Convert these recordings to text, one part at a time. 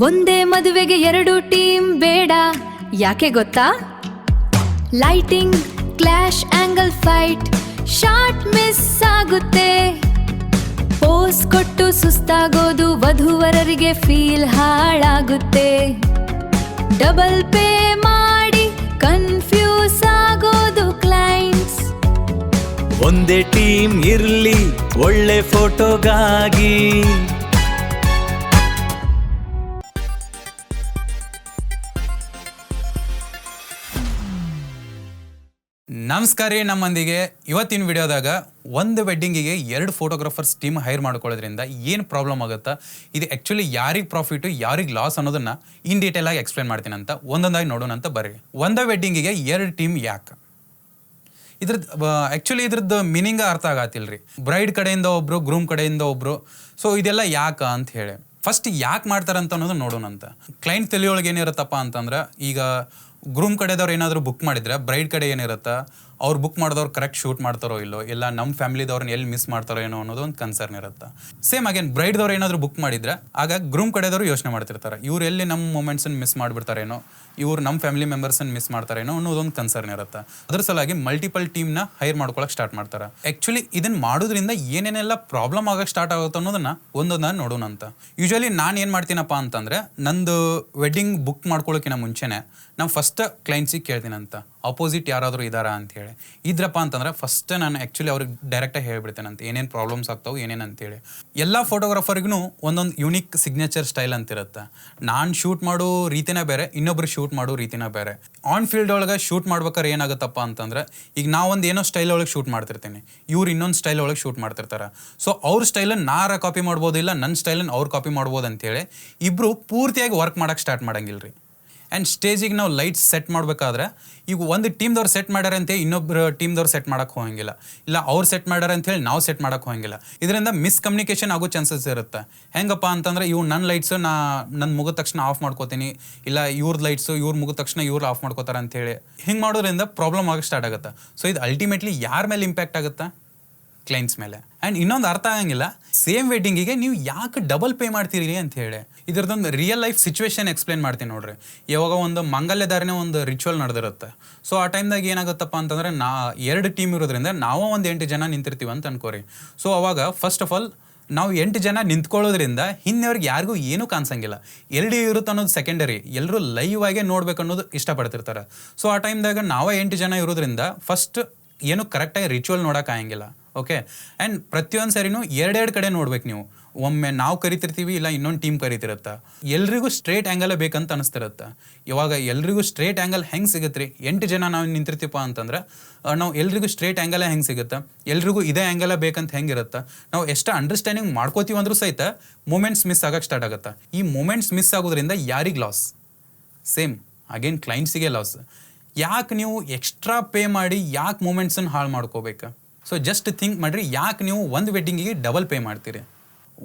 ಒಂದೇ ಮದುವೆಗೆ ಎರಡು ಟೀಮ್ ಬೇಡ, ಯಾಕೆ ಗೊತ್ತಾ? Lighting, clash, angle fight, short miss ಆಗುತ್ತೆ. ಪೋಸ್ ಕೊಟ್ಟು ಸುಸ್ತಾಗೋದು ವಧುವರರಿಗೆ ಫೀಲ್ ಹಾಳಾಗುತ್ತೆ. ಡಬಲ್ ಪೇ ಮಾಡಿ ಕನ್ಫ್ಯೂಸ್ ಆಗೋದು ಕ್ಲೈಂಟ್ಸ್. ಒಂದೇ ಟೀಮ್ ಇರ್ಲಿ ಒಳ್ಳೆ ಫೋಟೋಗಾಗಿ. ನಮಸ್ಕಾರ ರೀ. ನಮ್ಮಂದಿಗೆ ಇವತ್ತಿನ ವಿಡಿಯೋದಾಗ ಒಂದು ವೆಡ್ಡಿಂಗಿಗೆ 2 ಫೋಟೋಗ್ರಾಫರ್ಸ್ ಟೀಮ್ ಹೈರ್ ಮಾಡ್ಕೊಳ್ಳೋದ್ರಿಂದ ಏನು ಪ್ರಾಬ್ಲಮ್ ಆಗುತ್ತಾ, ಇದು ಆ್ಯಕ್ಚುಲಿ ಯಾರಿಗೆ ಪ್ರಾಫಿಟು ಯಾರಿಗೆ ಲಾಸ್ ಅನ್ನೋದನ್ನು ಇನ್ ಡೀಟೇಲ್ ಆಗಿ ಎಕ್ಸ್ಪ್ಲೇನ್ ಮಾಡ್ತೀನಿ ಅಂತ ಒಂದೊಂದಾಗಿ ನೋಡೋಣ ಅಂತ ಬರ್ರಿ. ಒಂದೇ ವೆಡ್ಡಿಂಗಿಗೆ 2 ಟೀಮ್ ಯಾಕೆ? ಇದ್ರದ್ದು ಆ್ಯಕ್ಚುಲಿ ಇದ್ರದ್ದು ಮೀನಿಂಗ್ ಅರ್ಥ ಆಗತ್ತಿಲ್ಲ ರೀ. ಬ್ರೈಡ್ ಕಡೆಯಿಂದ ಒಬ್ಬರು, ಗ್ರೂಮ್ ಕಡೆಯಿಂದ ಒಬ್ಬರು. ಸೊ ಇದೆಲ್ಲ ಯಾಕೆ ಅಂತ ಹೇಳಿ ಫಸ್ಟ್ ಯಾಕೆ ಮಾಡ್ತಾರಂತ ಅನ್ನೋದು ನೋಡೋಣ ಅಂತ. ಕ್ಲೈಂಟ್ ತಲೆಯೊಳಗೆ ಏನಿರುತ್ತಪ್ಪ ಅಂತಂದ್ರೆ, ಈಗ ಗ್ರೂಮ್ ಕಡೆದವ್ರು ಏನಾದರೂ ಬುಕ್ ಮಾಡಿದ್ರೆ ಬ್ರೈಡ್ ಕಡೆ ಏನಿರುತ್ತೆ, ಅವ್ರು ಬುಕ್ ಮಾಡಿದವ್ರು ಕರೆಕ್ಟ್ ಶೂಟ್ ಮಾಡ್ತಾರೋ ಇಲ್ಲೋ, ಇಲ್ಲ ನಮ್ಮ ಫ್ಯಾಮಿಲಿದವ್ರನ್ನ ಎಲ್ಲಿ ಮಿಸ್ ಮಾಡ್ತಾರೋ ಏನೋ ಅನ್ನೋದು ಒಂದು ಕನ್ಸರ್ನ್ ಇರುತ್ತೆ. ಸೇಮ್ ಅಗೇನ್ ಬ್ರೈಡ್ದವ್ರು ಏನಾದರೂ ಬುಕ್ ಮಾಡಿದ್ರೆ ಆಗ ಗ್ರೂಮ್ ಕಡೆದವರು ಯೋಚನೆ ಮಾಡ್ತಿರ್ತಾರೆ, ಇವ್ರು ಎಲ್ಲಿ ನಮ್ಮ ಮೂಮೆಂಟ್ಸನ್ನು ಮಿಸ್ ಮಾಡಿಬಿಡ್ತಾರೇನೋ, ಇವ್ರು ನಮ್ಮ ಫ್ಯಾಮಿಲಿ ಮೆಂಬರ್ಸನ್ನು ಮಿಸ್ ಮಾಡ್ತಾರೇನೋ ಅನ್ನೋದೊಂದು ಕನ್ಸರ್ನ್ ಇರುತ್ತೆ. ಅದ್ರ ಸಲುವಾಗಿ ಮಲ್ಟಿಪಲ್ ಟೀಮ್ನ ಹೈರ್ ಮಾಡ್ಕೊಳಕ್ಕೆ ಸ್ಟಾರ್ಟ್ ಮಾಡ್ತಾರೆ. ಆ್ಯಕ್ಚುಲಿ ಇದನ್ನು ಮಾಡೋದ್ರಿಂದ ಏನೇನೆಲ್ಲ ಪ್ರಾಬ್ಲಮ್ ಆಗಕ್ಕೆ ಸ್ಟಾರ್ಟ್ ಆಗುತ್ತೆ ಅನ್ನೋದನ್ನ ಒಂದೊಂದಾಗಿ ನೋಡೋಣ ಅಂತ. ಯೂಶ್ವಲಿ ನಾನು ಏನು ಮಾಡ್ತೀನಪ್ಪ ಅಂತಂದರೆ, ನಂದು ವೆಡ್ಡಿಂಗ್ ಬುಕ್ ಮಾಡ್ಕೊಳ್ಳೋಕ್ಕಿಂತ ಮುಂಚೆನೇ ನಾನು ಫಸ್ಟ್ ಕ್ಲೈಂಟ್ಸಿಗೆ ಕೇಳ್ತೀನಂತ, ಅಪೋಸಿಟ್ ಯಾರಾದರೂ ಇದ್ದಾರಾ ಅಂತೇಳಿ. ಇದ್ರಪ್ಪ ಅಂತಂದ್ರೆ ಫಸ್ಟ್ ನಾನು ಆ್ಯಕ್ಚುಲಿ ಅವ್ರಿಗೆ ಡೈರೆಕ್ಟಾಗಿ ಹೇಳ್ಬಿಡ್ತೇನಂತ ಏನೇನು ಪ್ರಾಬ್ಲಮ್ಸ್ ಆಗ್ತಾವೆ ಏನೇನು ಅಂತೇಳಿ. ಎಲ್ಲ ಫೋಟೋಗ್ರಾಫರ್ಗೂ ಒಂದೊಂದು ಯುನಿಕ್ ಸಿಗ್ನೇಚರ್ ಸ್ಟೈಲ್ ಅಂತಿರುತ್ತೆ. ನಾನು ಶೂಟ್ ಮಾಡೋ ರೀತಿನೇ ಬೇರೆ, ಇನ್ನೊಬ್ರು ಶೂಟ್ ಮಾಡೋ ರೀತಿನೇ ಬೇರೆ. ಆನ್ ಫೀಲ್ಡ್ ಒಳಗೆ ಶೂಟ್ ಮಾಡ್ಬೇಕಾದ್ರೆ ಏನಾಗುತ್ತಪ್ಪ ಅಂತಂದ್ರೆ, ಈಗ ನಾವೊಂದು ಏನೋ ಸ್ಟೈಲ್ ಒಳಗೆ ಶೂಟ್ ಮಾಡ್ತಿರ್ತೀನಿ, ಇವ್ರು ಇನ್ನೊಂದು ಸ್ಟೈಲ್ ಒಳಗೆ ಶೂಟ್ ಮಾಡ್ತಿರ್ತಾರೆ. ಸೊ ಅವ್ರ ಸ್ಟೈಲನ್ನು ನಾರ ಕಾಪಿ ಮಾಡ್ಬೋದು, ಇಲ್ಲ ನನ್ನ ಸ್ಟೈಲನ್ನು ಅವ್ರು ಕಾಪಿ ಮಾಡ್ಬೋದು ಅಂತೇಳಿ ಇಬ್ಬರು ಪೂರ್ತಿಯಾಗಿ ವರ್ಕ್ ಮಾಡೋಕ್ಕೆ ಸ್ಟಾರ್ಟ್ ಮಾಡಂಗಿಲ್ಲ ರೀ. ಆ್ಯಂಡ್ ಸ್ಟೇಜಿಗೆ ನಾವು ಲೈಟ್ಸ್ ಸೆಟ್ ಮಾಡಬೇಕಾದ್ರೆ, ಈಗ ಒಂದು ಟೀಮ್ದವ್ರು ಸೆಟ್ ಮಾಡ್ಯಾರ ಅಂತೇಳಿ ಇನ್ನೊಬ್ಬರು ಟೀಮ್ದವ್ರು ಸೆಟ್ ಮಾಡೋಕ್ಕೆ ಹೋಗಂಗಿಲ್ಲ, ಇಲ್ಲ ಅವ್ರು ಸೆಟ್ ಮಾಡ್ಯಾರ ಅಂತೇಳಿ ನಾವು ಸೆಟ್ ಮಾಡೋಕ್ಕೆ ಹೋಗಂಗಿಲ್ಲ. ಇದರಿಂದ ಮಿಸ್ಕಮ್ಯುನಿಕೇಷನ್ ಆಗೋ ಚಾನ್ಸಸ್ ಇರುತ್ತೆ. ಹೆಂಗಪ್ಪ ಅಂತಂದ್ರೆ, ಇವು ನನ್ನ ಲೈಟ್ಸು ನನ್ನ ಮುಗಿದ ತಕ್ಷಣ ಆಫ್ ಮಾಡ್ಕೋತೀನಿ, ಇಲ್ಲ ಇವ್ರದ್ದು ಲೈಟ್ಸು ಇವ್ರು ಮುಗಿದ ತಕ್ಷಣ ಇವ್ರು ಆಫ್ ಮಾಡ್ಕೋತಾರೆ ಅಂತೇಳಿ ಹಿಂಗೆ ಮಾಡೋದ್ರಿಂದ ಪ್ರಾಬ್ಲಮ್ ಆಗೋಕ್ಕೆ ಸ್ಟಾರ್ಟ್ ಆಗುತ್ತೆ. ಸೊ ಇದು ಅಲ್ಟಿಮೇಟ್ಲಿ ಯಾರ ಮೇಲೆ ಇಂಪ್ಯಾಕ್ಟ್ ಆಗುತ್ತೆ? ಕ್ಲೈಂಟ್ಸ್ ಮೇಲೆ. ಆ್ಯಂಡ್ ಇನ್ನೊಂದು ಅರ್ಥ ಆಗಂಗಿಲ್ಲ, ಸೇಮ್ ವೆಡ್ಡಿಂಗಿಗೆ ನೀವು ಯಾಕೆ ಡಬಲ್ ಪೇ ಮಾಡ್ತೀರಿ ಅಂತ ಹೇಳಿ. ಇದ್ರದ್ದೊಂದು ರಿಯಲ್ ಲೈಫ್ ಸಿಚುವೇಶನ್ ಎಕ್ಸ್ಪ್ಲೇನ್ ಮಾಡ್ತೀನಿ ನೋಡ್ರಿ. ಯಾವಾಗ ಒಂದು ಮಂಗಲ್ಯಧಾರಣೆ ಒಂದು ರಿಚುವಲ್ ನಡೆದಿರುತ್ತೆ. ಸೊ ಆ ಟೈಮ್ದಾಗ ಏನಾಗುತ್ತಪ್ಪ ಅಂತಂದರೆ, 2 ಟೀಮ್ ಇರೋದ್ರಿಂದ ನಾವು ಒಂದು 8 ಜನ ನಿಂತಿರ್ತೀವಿ ಅಂತ ಅನ್ಕೋರಿ. ಸೊ ಅವಾಗ ಫಸ್ಟ್ ಆಫ್ ಆಲ್ ನಾವು 8 ಜನ ನಿಂತ್ಕೊಳ್ಳೋದ್ರಿಂದ ಹಿಂದೆಯವ್ರಿಗೆ ಯಾರಿಗೂ ಏನೂ ಕಾಣಿಸಂಗಿಲ್ಲ. ಎಲ್ಲಿ ಇರುತ್ತೆ ಅನ್ನೋದು ಸೆಕೆಂಡರಿ, ಎಲ್ಲರೂ ಲೈವ್ ಆಗೇ ನೋಡ್ಬೇಕು ಅನ್ನೋದು ಇಷ್ಟಪಡ್ತಿರ್ತಾರೆ. ಸೊ ಆ ಟೈಮ್ದಾಗ ನಾವೇ 8 ಜನ ಇರೋದ್ರಿಂದ ಫಸ್ಟ್ ಏನು ಕರೆಕ್ಟಾಗಿ ರಿಚುವಲ್ ನೋಡೋಕ್ಕಾಗಂಗಿಲ್ಲ. ಓಕೆ. ಆ್ಯಂಡ್ ಪ್ರತಿಯೊಂದು ಸರಿನೂ 2 ಕಡೆ ನೋಡ್ಬೇಕು ನೀವು. ಒಮ್ಮೆ ನಾವು ಕರಿತಿರ್ತೀವಿ, ಇಲ್ಲ ಇನ್ನೊಂದು ಟೀಮ್ ಕರಿತಿರುತ್ತೆ. ಎಲ್ರಿಗೂ ಸ್ಟ್ರೇಟ್ ಆ್ಯಂಗಲೇ ಬೇಕಂತ ಅನಿಸ್ತಿರುತ್ತೆ. ಇವಾಗ ಎಲ್ರಿಗೂ ಸ್ಟ್ರೇಟ್ ಆ್ಯಂಗಲ್ ಹೆಂಗೆ ಸಿಗುತ್ತೆ ರೀ? 8 ಜನ ನಾವು ನಿಂತಿರ್ತೀವಪ್ಪ ಅಂತಂದ್ರೆ ನಾವು ಎಲ್ರಿಗೂ ಸ್ಟ್ರೇಟ್ ಆ್ಯಂಗಲೇ ಹೆಂಗೆ ಸಿಗುತ್ತೆ? ಎಲ್ರಿಗೂ ಇದೇ ಆ್ಯಂಗಲೇ ಬೇಕಂತ ಹೆಂಗಿರುತ್ತೆ? ನಾವು ಎಷ್ಟು ಅಂಡರ್ಸ್ಟ್ಯಾಂಡಿಂಗ್ ಮಾಡ್ಕೋತೀವಿ ಅಂದ್ರೂ ಸಹಿತ ಮೂಮೆಂಟ್ಸ್ ಮಿಸ್ ಆಗೋಕ್ಕೆ ಸ್ಟಾರ್ಟ್ ಆಗುತ್ತೆ. ಈ ಮೂಮೆಂಟ್ಸ್ ಮಿಸ್ ಆಗೋದ್ರಿಂದ ಯಾರಿಗೆ ಲಾಸ್? ಸೇಮ್ ಅಗೇನ್ ಕ್ಲೈಂಟ್ಸಿಗೆ ಲಾಸ್. ಯಾಕೆ ನೀವು ಎಕ್ಸ್ಟ್ರಾ ಪೇ ಮಾಡಿ ಯಾಕೆ ಮೂಮೆಂಟ್ಸನ್ನು ಹಾಳು ಮಾಡ್ಕೋಬೇಕು? ಸೊ ಜಸ್ಟ್ ಥಿಂಕ್ ಮಾಡಿರಿ, ಯಾಕೆ ನೀವು ಒಂದು ವೆಡ್ಡಿಂಗಿಗೆ ಡಬಲ್ ಪೇ ಮಾಡ್ತೀರಿ?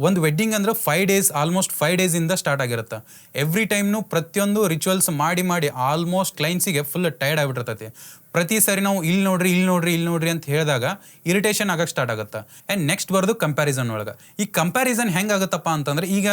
ಒಂದು ವೆಡ್ಡಿಂಗ್ ಅಂದ್ರೆ 5 ಡೇಸ್, ಆಲ್ಮೋಸ್ಟ್ 5 ಡೇಸಿಂದ ಸ್ಟಾರ್ಟ್ ಆಗಿರುತ್ತೆ. ಎವ್ರಿ ಟೈಮ್ನು ಪ್ರತಿಯೊಂದು ರಿಚುವಲ್ಸ್ ಮಾಡಿ ಆಲ್ಮೋಸ್ಟ್ ಕ್ಲೈಂಟ್ಸಿಗೆ ಫುಲ್ ಟೈರ್ಡ್ ಆಗಿಬಿಟ್ಟಿರ್ತೈತಿ. ಪ್ರತಿ ಸಾರಿ ನಾವು ಇಲ್ಲಿ ನೋಡ್ರಿ ಅಂತ ಹೇಳಿದಾಗ ಇರಿಟೇಷನ್ ಆಗಕ್ಕೆ ಸ್ಟಾರ್ಟ್ ಆಗುತ್ತೆ. ಆ್ಯಂಡ್ ನೆಕ್ಸ್ಟ್ ಬರೋದು ಕಂಪ್ಯಾರಿಸನ್ ಒಳಗೆ. ಈ ಕಂಪ್ಯಾರಿಸನ್ ಹೆಂಗಾಗುತ್ತಪ್ಪ ಅಂತಂದ್ರೆ, ಈಗ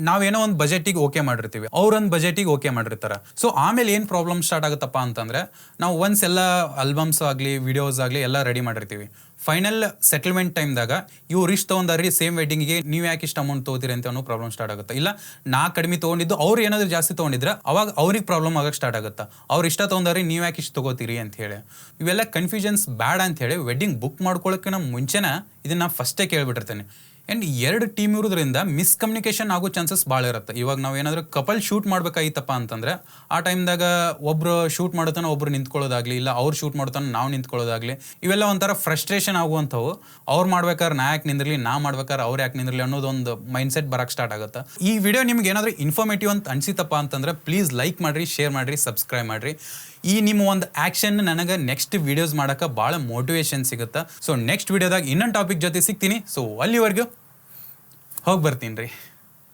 ನಾವೇನೋ ಒಂದು ಬಜೆಟಿಗೆ ಓಕೆ ಮಾಡಿರ್ತೀವಿ, ಅವ್ರೊಂದು ಬಜೆಟಿಗೆ ಓಕೆ ಮಾಡಿರ್ತಾರೆ. ಸೊ ಆಮೇಲೆ ಏನು ಪ್ರಾಬ್ಲಮ್ ಸ್ಟಾರ್ಟ್ ಆಗುತ್ತಪ್ಪ ಅಂತಂದ್ರೆ, ನಾವು ಒನ್ಸ್ ಎಲ್ಲ ಆಲ್ಬಮ್ಸ್ ಆಗಲಿ ವಿಡಿಯೋಸ್ ಆಗಲಿ ಎಲ್ಲ ರೆಡಿ ಮಾಡಿರ್ತೀವಿ. ಫೈನಲ್ ಸೆಟಲ್ಮೆಂಟ್ ಟೈಮ್ದಾಗ ಇವ್ರು ಇಷ್ಟು ತೊಗೊಂಡಾರಿ ಸೇಮ್ ವೆಡ್ಡಿಂಗಿಗೆ ನೀವು ಯಾಕೆ ಇಷ್ಟು ಅಮೌಂಟ್ ತೊಗೋತೀರಿ ಅಂತ ಅನ್ನೋ ಪ್ರಾಬ್ಲಮ್ ಸ್ಟಾರ್ಟ್ ಆಗುತ್ತೆ. ಇಲ್ಲ ನಾ ಕಡಿಮೆ ತೊಗೊಂಡಿದ್ದು ಅವ್ರು ಏನಾದರೂ ಜಾಸ್ತಿ ತೊಗೊಂಡಿದ್ರೆ ಅವಾಗ ಅವ್ರಿಗೆ ಪ್ರಾಬ್ಲಮ್ ಆಗಕ್ಕೆ ಸ್ಟಾರ್ಟ್ ಆಗುತ್ತೆ. ಅವ್ರು ಇಷ್ಟ ತೊಗೊಂಡಾರಿ ನೀವು ಯಾಕೆ ಇಷ್ಟು ತೊಗೋತೀರಿ ಅಂತ ಹೇಳಿ. ಇವೆಲ್ಲ ಕನ್ಫ್ಯೂಷನ್ಸ್ ಬ್ಯಾಡ್ ಅಂತ ಹೇಳಿ ವೆಡ್ಡಿಂಗ್ ಬುಕ್ ಮಾಡ್ಕೊಳ್ಳೋಕ್ಕಿಂತ ಮುಂಚೆನೇ ಇದನ್ನು ಫಸ್ಟೇ ಕೇಳ್ಬಿಟ್ಟಿರ್ತೇನೆ. ಆ್ಯಂಡ್ 2 ಟೀಮ್ ಇರೋದ್ರಿಂದ ಮಿಸ್ಕಮ್ಯುನಿಕೇಷನ್ ಆಗೋ ಚಾನ್ಸಸ್ ಭಾಳ ಇರುತ್ತೆ. ಇವಾಗ ನಾವು ಏನಾದರೂ ಕಪಲ್ ಶೂಟ್ ಮಾಡ್ಬೇಕಾಗಿತ್ತಪ್ಪ ಅಂತಂದರೆ, ಆ ಟೈಮ್ದಾಗ ಒಬ್ಬರು ಶೂಟ್ ಮಾಡೋತನ ಒಬ್ರು ನಿಂತ್ಕೊಳ್ಳೋದಾಗಲಿ, ಇಲ್ಲ ಅವ್ರು ಶೂಟ್ ಮಾಡೋತನ ನಾವು ನಿಂತ್ಕೊಳ್ಳೋದಾಗಲಿ, ಇವೆಲ್ಲ ಒಂಥರ ಫ್ರಸ್ಟ್ರೇಷನ್ ಆಗುವಂಥವು. ಅವ್ರು ಮಾಡ್ಬೇಕಾದ್ರೆ ನಾ ಯಾಕೆ ನಿಂದಿರಲಿ, ನಾ ಮಾಡ್ಬೇಕಾದ್ರೆ ಅವ್ರು ಯಾಕೆ ನಿಂದಿರಲಿ ಅನ್ನೋದೊಂದು ಮೈಂಡ್ಸೆಟ್ ಬರೋಕ್ಕೆ ಸ್ಟಾರ್ಟ್ ಆಗುತ್ತೆ. ಈ ವಿಡಿಯೋ ನಿಮ್ಗೆ ಏನಾದರೂ ಇನ್ಫಾರ್ಮೇಟಿವ್ ಅಂತ ಅನಿಸಿತಪ್ಪ ಅಂತಂದರೆ ಪ್ಲೀಸ್ ಲೈಕ್ ಮಾಡಿರಿ, ಶೇರ್ ಮಾಡಿರಿ, ಸಬ್ಸ್ಕ್ರೈಬ್ ಮಾಡಿರಿ. ಈ ನಿಮ್ಮ ಒಂದು ಆ್ಯಕ್ಷನ್ ನನಗೆ ನೆಕ್ಸ್ಟ್ ವೀಡಿಯೋಸ್ ಮಾಡೋಕ್ಕೆ ಭಾಳ ಮೋಟಿವೇಶನ್ ಸಿಗುತ್ತೆ. ಸೊ ನೆಕ್ಸ್ಟ್ ವೀಡಿಯೋದಾಗ ಇನ್ನೊಂದು ಟಾಪಿಕ್ ಜೊತೆ ಸಿಗ್ತೀನಿ. ಸೊ ಅಲ್ಲಿವರೆಗೂ ಹೋಗಿ ಬರ್ತೀನಿ ರೀ.